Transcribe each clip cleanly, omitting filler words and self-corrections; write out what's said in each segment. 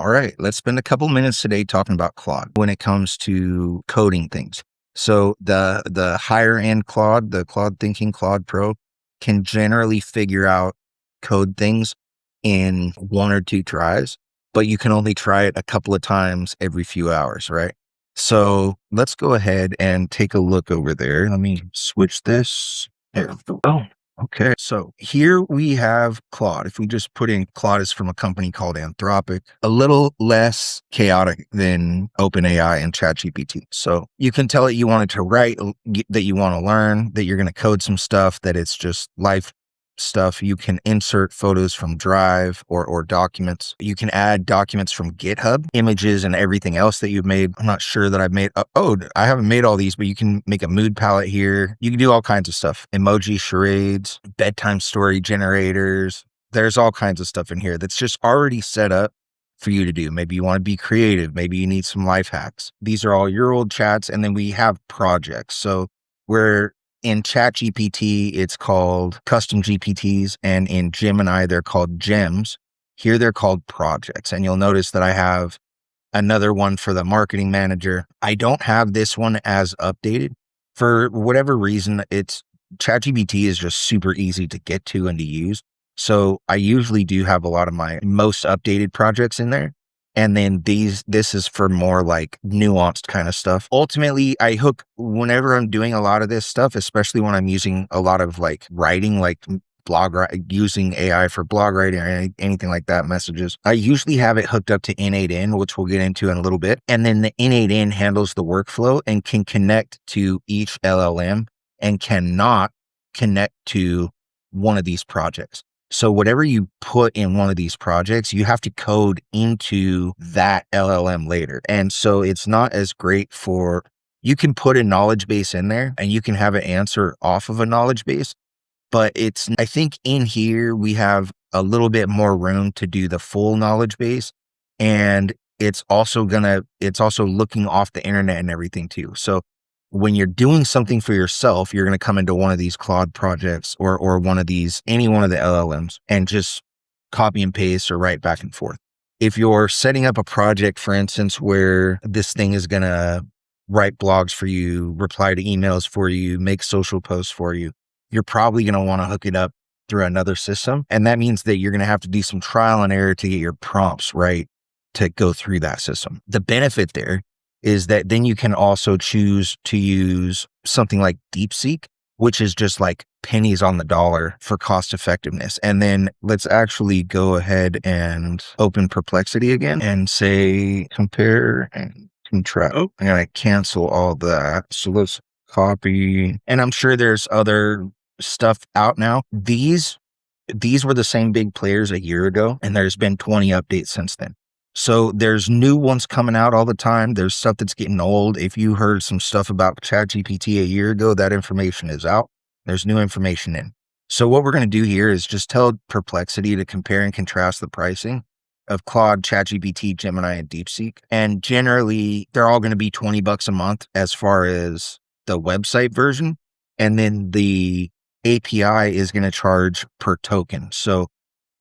All right, let's spend a couple minutes today talking about Claude when it comes to coding things. So the higher end Claude, the Claude Thinking Claude Pro, can generally figure out code things in 1 or 2 tries, but you can only try it a couple of times every few hours, right? So let's go ahead and take a look over there. Let me switch this. There we go. Okay, so here we have Claude. If we just put in Claude is from a company called Anthropic, a little less chaotic than OpenAI and ChatGPT. So you can tell it you wanted to write, that you want to learn, that you're going to code some stuff, that it's just life stuff. You can insert photos from Drive or documents. You can add documents from GitHub, images and everything else that you've made. I'm not sure that I've made. I haven't made all these, but you can make a mood palette here. You can do all kinds of stuff. Emoji charades, bedtime story generators. There's all kinds of stuff in here that's just already set up for you to do. Maybe you want to be creative. Maybe you need some life hacks. These are all your old chats. And then we have projects. So in ChatGPT, it's called Custom GPTs, and in Gemini, they're called Gems. Here, they're called projects. And you'll notice that I have another one for the marketing manager. I don't have this one as updated. For whatever reason, ChatGPT is just super easy to get to and to use. So I usually do have a lot of my most updated projects in there. And then this is for more like nuanced kind of stuff. Ultimately, I hook whenever I'm doing a lot of this stuff, especially when I'm using a lot of like writing, like using AI for blog writing or anything like that, messages. I usually have it hooked up to N8N, which we'll get into in a little bit. And then the N8N handles the workflow and can connect to each LLM and cannot connect to one of these projects. So whatever you put in one of these projects, you have to code into that LLM later. And so it's not as great you can put a knowledge base in there and you can have it answer off of a knowledge base. But I think in here, we have a little bit more room to do the full knowledge base. And it's also looking off the internet and everything too. So when you're doing something for yourself, you're going to come into one of these Claude projects or any one of the LLMs and just copy and paste or write back and forth. If you're setting up a project, for instance, where this thing is going to write blogs for you, reply to emails for you, make social posts for you, you're probably going to want to hook it up through another system. And that means that you're going to have to do some trial and error to get your prompts right to go through that system. The benefit there is that then you can also choose to use something like DeepSeek, which is just like pennies on the dollar for cost effectiveness. And then let's actually go ahead and open Perplexity again and say compare and contrast. I'm going to cancel all that. So let's copy. And I'm sure there's other stuff out now. These were the same big players a year ago, and there's been 20 updates since then. So there's new ones coming out all the time. There's stuff that's getting old. If you heard some stuff about ChatGPT a year ago, that information is out. There's new information in. So what we're going to do here is just tell Perplexity to compare and contrast the pricing of Claude, ChatGPT, Gemini, and DeepSeek. And generally, they're all going to be $20 a month as far as the website version. And then the API is going to charge per token. So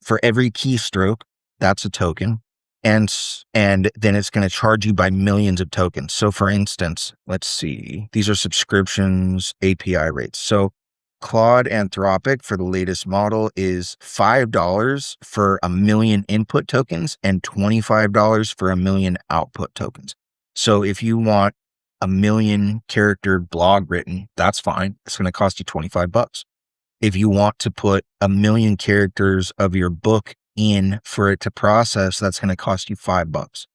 for every keystroke, that's a token. And then it's going to charge you by millions of tokens. So for instance, let's see, these are subscriptions, API rates. So Claude Anthropic for the latest model is $5 for 1 million input tokens and $25 for 1 million output tokens. So if you want 1 million character blog written, that's fine. It's going to cost you $25. If you want to put 1 million characters of your book in for it to process, that's going to cost you $5.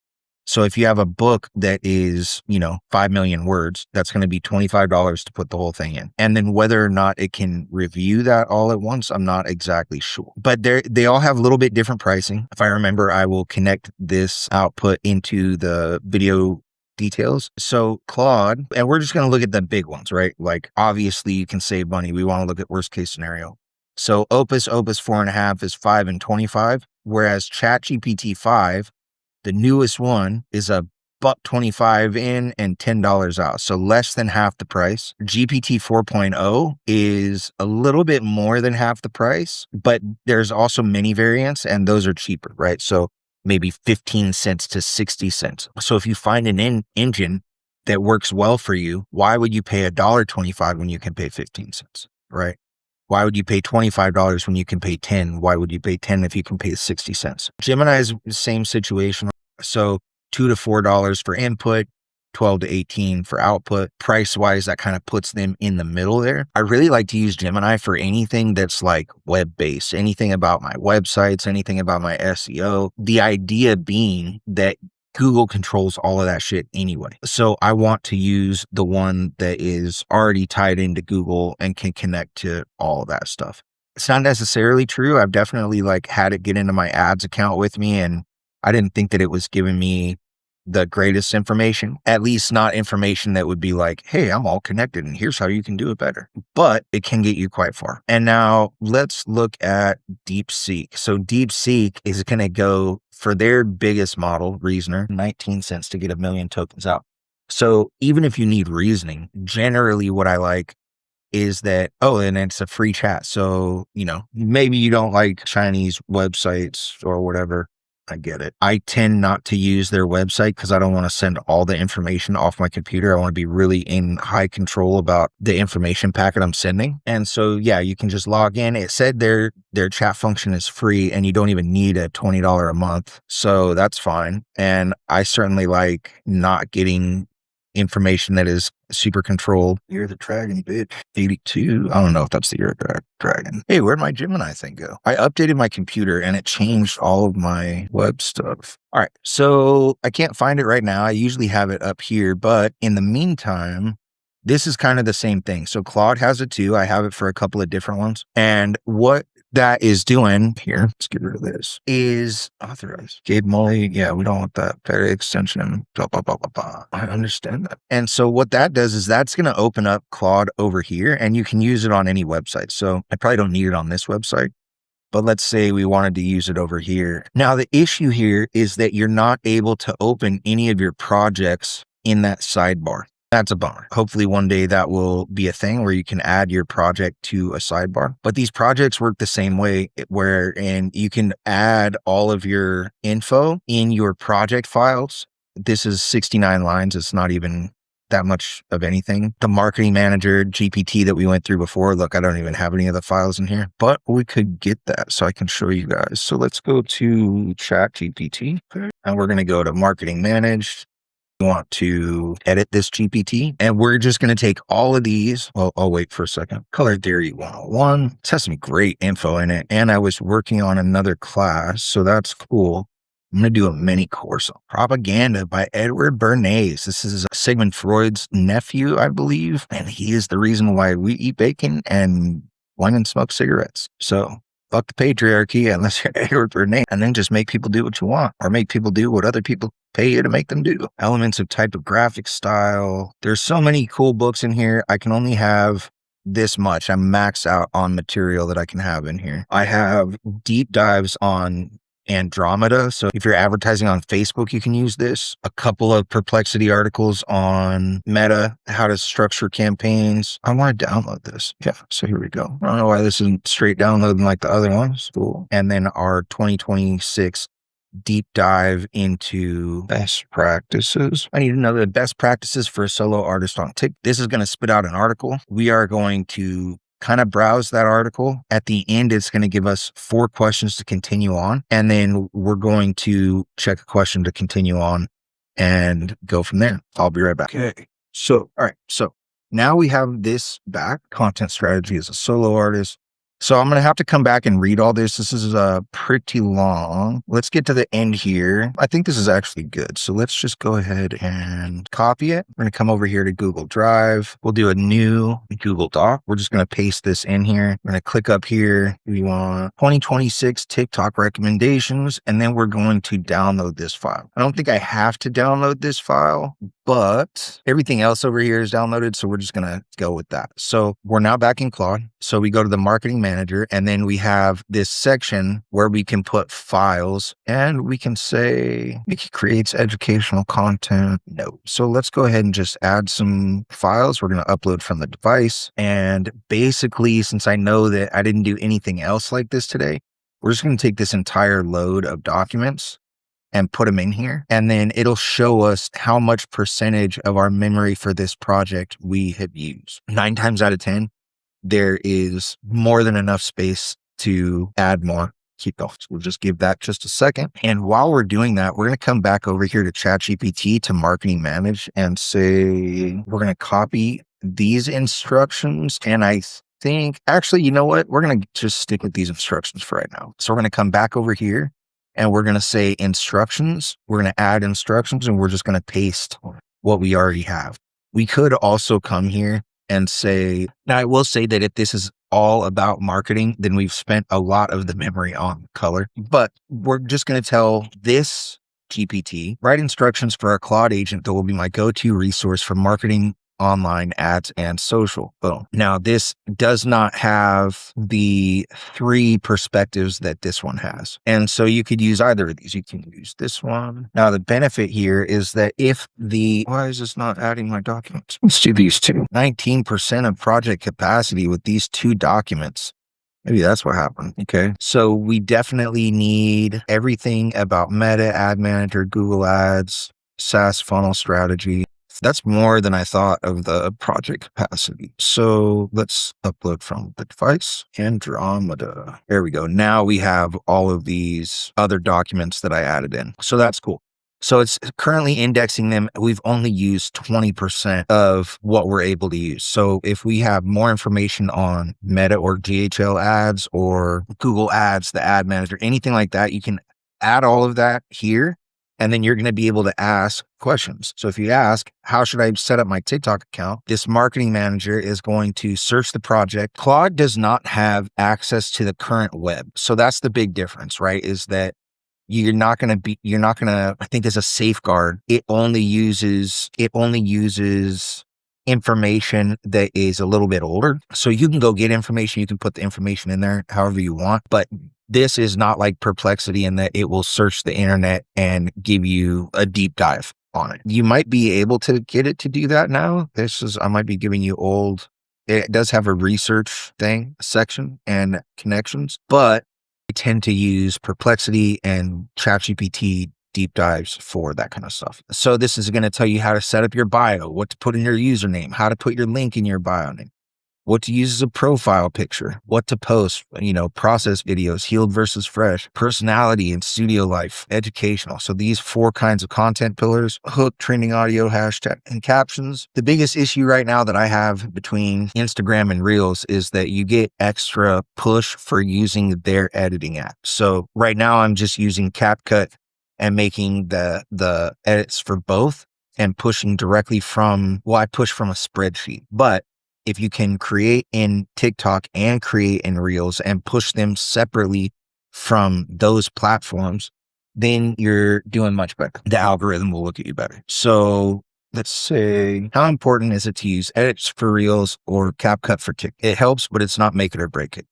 So if you have a book that is, 5 million words, that's going to be $25 to put the whole thing in. And then whether or not it can review that all at once, I'm not exactly sure. But they all have a little bit different pricing. If I remember, I will connect this output into the video details. So Claude, and we're just going to look at the big ones, right? Like obviously you can save money. We want to look at worst case scenario. So Opus 4.5 is 5 and 25, whereas ChatGPT 5, the newest one, is $1.25 in and $10 out. So less than half the price. GPT 4.0 is a little bit more than half the price, but there's also mini variants and those are cheaper, right? So maybe 15 cents to 60 cents. So if you find an engine that works well for you, why would you pay $1.25 when you can pay 15 cents, right? Why would you pay $25 when you can pay 10? Why would you pay 10 if you can pay 60 cents? Gemini is the same situation. So $2 to $4 for input, 12 to 18 for output. Price wise, that kind of puts them in the middle there. I really like to use Gemini for anything that's like web based, anything about my websites, anything about my SEO. The idea being that Google controls all of that shit anyway. So I want to use the one that is already tied into Google and can connect to all of that stuff. It's not necessarily true. I've definitely like had it get into my ads account with me, and I didn't think that it was giving me the greatest information, at least not information that would be like, hey, I'm all connected and here's how you can do it better. But it can get you quite far. And now let's look at DeepSeek. So DeepSeek is going to go for their biggest model, Reasoner, 19 cents to get 1 million tokens out. So even if you need reasoning, generally what I like is that, oh, and it's a free chat. So, maybe you don't like Chinese websites or whatever. I get it. I tend not to use their website because I don't want to send all the information off my computer. I want to be really in high control about the information packet I'm sending. And so, yeah, you can just log in. It said their chat function is free and you don't even need a $20 a month. So that's fine. And I certainly like not getting information that is super controlled. You're the dragon, bitch. 82. I don't know if that's the year of the dragon. Hey, where'd my Gemini thing go? I updated my computer and it changed all of my web stuff. All right. So I can't find it right now. I usually have it up here, but in the meantime, this is kind of the same thing. So Claude has it too. I have it for a couple of different ones. And what that is doing here, let's get rid of this, is authorize. Gabe Molly, yeah, we don't want that. Very extension, blah, blah, blah, blah, blah. I understand that. And so what that does is that's going to open up Claude over here and you can use it on any website. So I probably don't need it on this website, but let's say we wanted to use it over here. Now, the issue here is that you're not able to open any of your projects in that sidebar. That's a bummer. Hopefully one day that will be a thing where you can add your project to a sidebar. But these projects work the same way wherein you can add all of your info in your project files. This is 69 lines. It's not even that much of anything. The marketing manager GPT that we went through before, look, I don't even have any of the files in here, but we could get that so I can show you guys. So let's go to ChatGPT and we're going to go to marketing managed. We want to edit this GPT and we're just going to take all of these. Well, I'll wait for a second. Color Theory 101. This has some great info in it. And I was working on another class, so that's cool. I'm going to do a mini course on Propaganda by Edward Bernays. This is Sigmund Freud's nephew, I believe. And he is the reason why we eat bacon and wine and smoke cigarettes. So fuck the patriarchy unless you're Edward Bernays, and then just make people do what you want or make people do what other people pay you to make them do. Elements of typographic style. There's so many cool books in here. I can only have this much. I'm maxed out on material that I can have in here. I have deep dives on Andromeda. So if you're advertising on Facebook, you can use this. A couple of Perplexity articles on Meta, how to structure campaigns. I want to download this. Yeah, so here we go. I don't know why this isn't straight downloading like the other ones. Cool. And then our 2026 deep dive into best practices. I need to know the best practices for a solo artist on TikTok. This is going to spit out an article. We are going to kind of browse that article. At the end, it's going to give us 4 questions to continue on. And then we're going to check a question to continue on and go from there. I'll be right back. Okay. So, all right. So now we have this back. Content strategy as a solo artist. So I'm going to have to come back and read all this. This is pretty long. Let's get to the end here. I think this is actually good. So let's just go ahead and copy it. We're going to come over here to Google Drive. We'll do a new Google Doc. We're just going to paste this in here. We're going to click up here. We want 2026 TikTok recommendations, and then we're going to download this file. I don't think I have to download this file, but everything else over here is downloaded. So we're just going to go with that. So we're now back in Claude. So we go to the marketing manager, and then we have this section where we can put files, and we can say it creates educational content. No. So let's go ahead and just add some files. We're going to upload from the device. And basically, since I know that I didn't do anything else like this today, we're just going to take this entire load of documents and put them in here. And then it'll show us how much percentage of our memory for this project we have used. 9 times out of 10, there is more than enough space to add more. Keep going. We'll just give that just a second. And while we're doing that, we're going to come back over here to ChatGPT to marketing manage and say, we're going to copy these instructions. And I think actually, you know what? We're going to just stick with these instructions for right now. So we're going to come back over here and we're going to say instructions. We're going to add instructions and we're just going to paste what we already have. We could also come here and say, now I will say that if this is all about marketing, then we've spent a lot of the memory on color, but we're just going to tell this GPT, write instructions for a Claude agent that will be my go-to resource for marketing, online ads, and social. Boom. Now this does not have the 3 perspectives that this one has. And so you could use either of these. You can use this one. Now the benefit here is that why is this not adding my documents? Let's do these 2. 19% of project capacity with these 2 documents. Maybe that's what happened. Okay. So we definitely need everything about Meta, Ad Manager, Google Ads, SaaS funnel strategy. That's more than I thought of the project capacity. So let's upload from the device. Andromeda. There we go. Now we have all of these other documents that I added in. So that's cool. So it's currently indexing them. We've only used 20% of what we're able to use. So if we have more information on Meta or GHL ads or Google Ads, the Ad Manager, anything like that, you can add all of that here. And then you're going to be able to ask questions. So if you ask, how should I set up my TikTok account? This marketing manager is going to search the project. Claude does not have access to the current web. So that's the big difference, right? Is that I think there's a safeguard. It only uses information that is a little bit older. So you can go get information. You can put the information in there however you want, but this is not like Perplexity in that it will search the internet and give you a deep dive on it. You might be able to get it to do that now. I might be giving you old. It does have a research section and connections, but I tend to use Perplexity and ChatGPT deep dives for that kind of stuff. So this is going to tell you how to set up your bio, what to put in your username, how to put your link in your bio name, what to use as a profile picture, what to post, process videos, healed versus fresh, personality and studio life, educational. So these 4 kinds of content pillars: hook, trending audio, hashtag, and captions. The biggest issue right now that I have between Instagram and Reels is that you get extra push for using their editing app. So right now I'm just using CapCut and making the edits for both and pushing directly I push from a spreadsheet. But if you can create in TikTok and create in Reels and push them separately from those platforms, then you're doing much better. The algorithm will look at you better. So let's say, how important is it to use edits for Reels or CapCut for TikTok? It helps, but it's not make it or break it.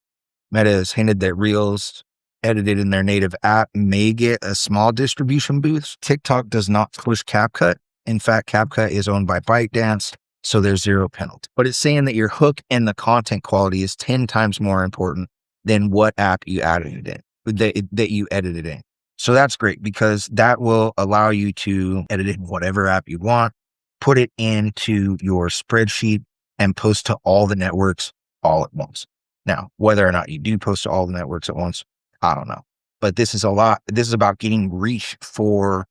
Meta has hinted that Reels edited in their native app may get a small distribution boost. TikTok does not push CapCut. In fact, CapCut is owned by ByteDance, so there's 0 penalty. But it's saying that your hook and the content quality is 10 times more important than what app you added it in, that you edited in. So that's great because that will allow you to edit it in whatever app you want, put it into your spreadsheet, and post to all the networks all at once. Now, whether or not you do post to all the networks at once, I don't know. But this is about getting reach for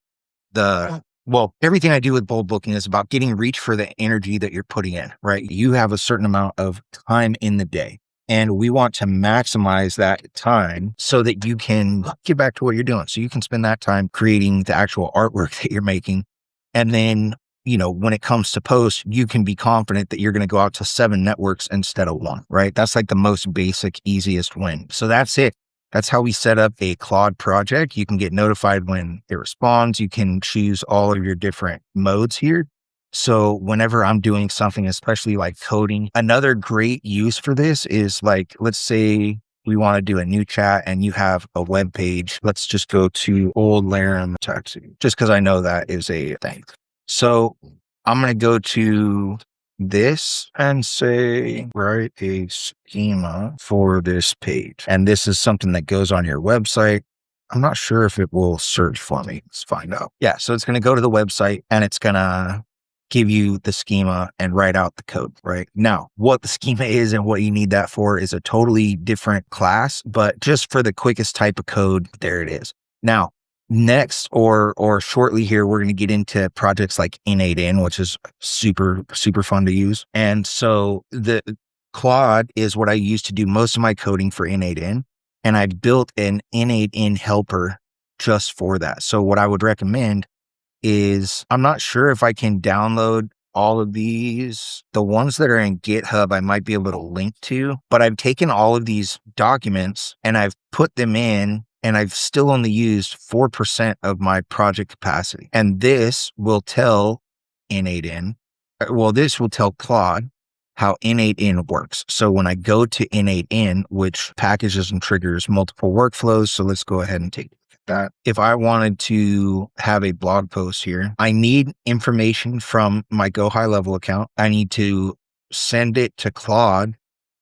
everything I do with bold booking is about getting reach for the energy that you're putting in, right? You have a certain amount of time in the day, and we want to maximize that time so that you can get back to what you're doing. So you can spend that time creating the actual artwork that you're making. And then, when it comes to post, you can be confident that you're going to go out to 7 networks instead of 1, right? That's like the most basic, easiest win. So that's it. That's how we set up a Claude project. You can get notified when it responds. You can choose all of your different modes here. So whenever I'm doing something, especially like coding, another great use for this is like, let's say we want to do a new chat and you have a web page. Let's just go to Old Laram Taxi, just because I know that is a thing. So I'm going to go to this and say, write a schema for this page. And this is something that goes on your website. I'm not sure if it will search for me. Let's find out. Yeah. So it's going to go to the website and it's going to give you the schema and write out the code, right? Now, what the schema is and what you need that for is a totally different class, but just for the quickest type of code, there it is. Now, next or shortly here, we're going to get into projects like N8N, which is super, super fun to use. And so the Claude is what I use to do most of my coding for N8N. And I built an N8N helper just for that. So what I would recommend is, I'm not sure if I can download all of these. The ones that are in GitHub, I might be able to link to, but I've taken all of these documents and I've put them in, and I've still only used 4% of my project capacity. And this will tell N8N, this will tell Claude how N8N works. So when I go to N8N, which packages and triggers multiple workflows, so let's go ahead and take a look at that. If I wanted to have a blog post here, I need information from my Go High Level account. I need to send it to Claude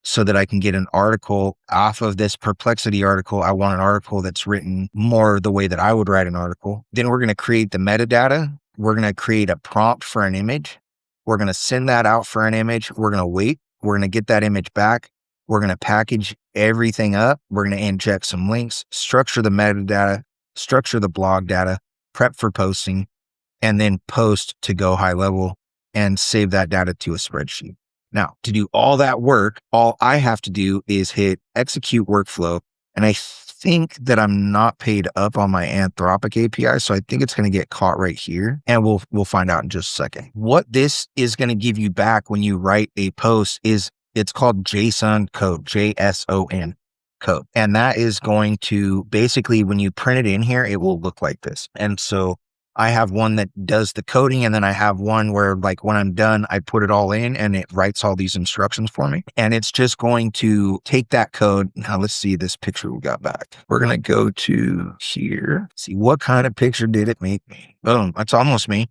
so that I can get an article off of this Perplexity article. I want an article that's written more the way that I would write an article. Then we're going to create the metadata. We're going to create a prompt for an image. We're going to send that out for an image. We're going to wait. We're going to get that image back. We're going to package everything up. We're going to inject some links, structure the metadata, structure the blog data, prep for posting, and then post to Go High Level and save that data to a spreadsheet. Now, to do all that work, all I have to do is hit execute workflow. And I think that I'm not paid up on my Anthropic API. So I think it's going to get caught right here, and we'll find out in just a second. What this is going to give you back when you write a post is, it's called JSON code, JSON code. And that is going to basically, when you print it in here, it will look like this. And so I have one that does the coding, and then I have one where, like, when I'm done, I put it all in and it writes all these instructions for me. And it's just going to take that code. Now let's see this picture we got back. We're going to go to here. See, what kind of picture did it make me? Boom. That's almost me.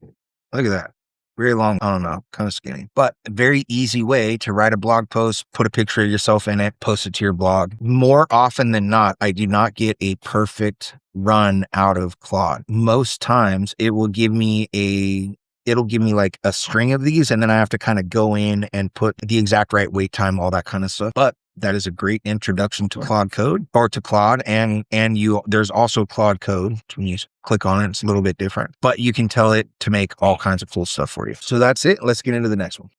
Look at that. Very long. I don't know, kind of skinny, but a very easy way to write a blog post, put a picture of yourself in it, post it to your blog. More often than not, I do not get a perfect run out of Claude. Most times it will give me like a string of these, and then I have to kind of go in and put the exact right wait time, all that kind of stuff. But that is a great introduction to Claude Code, or to Claude. And there's also Claude Code. When you click on it, it's a little bit different, but you can tell it to make all kinds of cool stuff for you. So that's it. Let's get into the next one.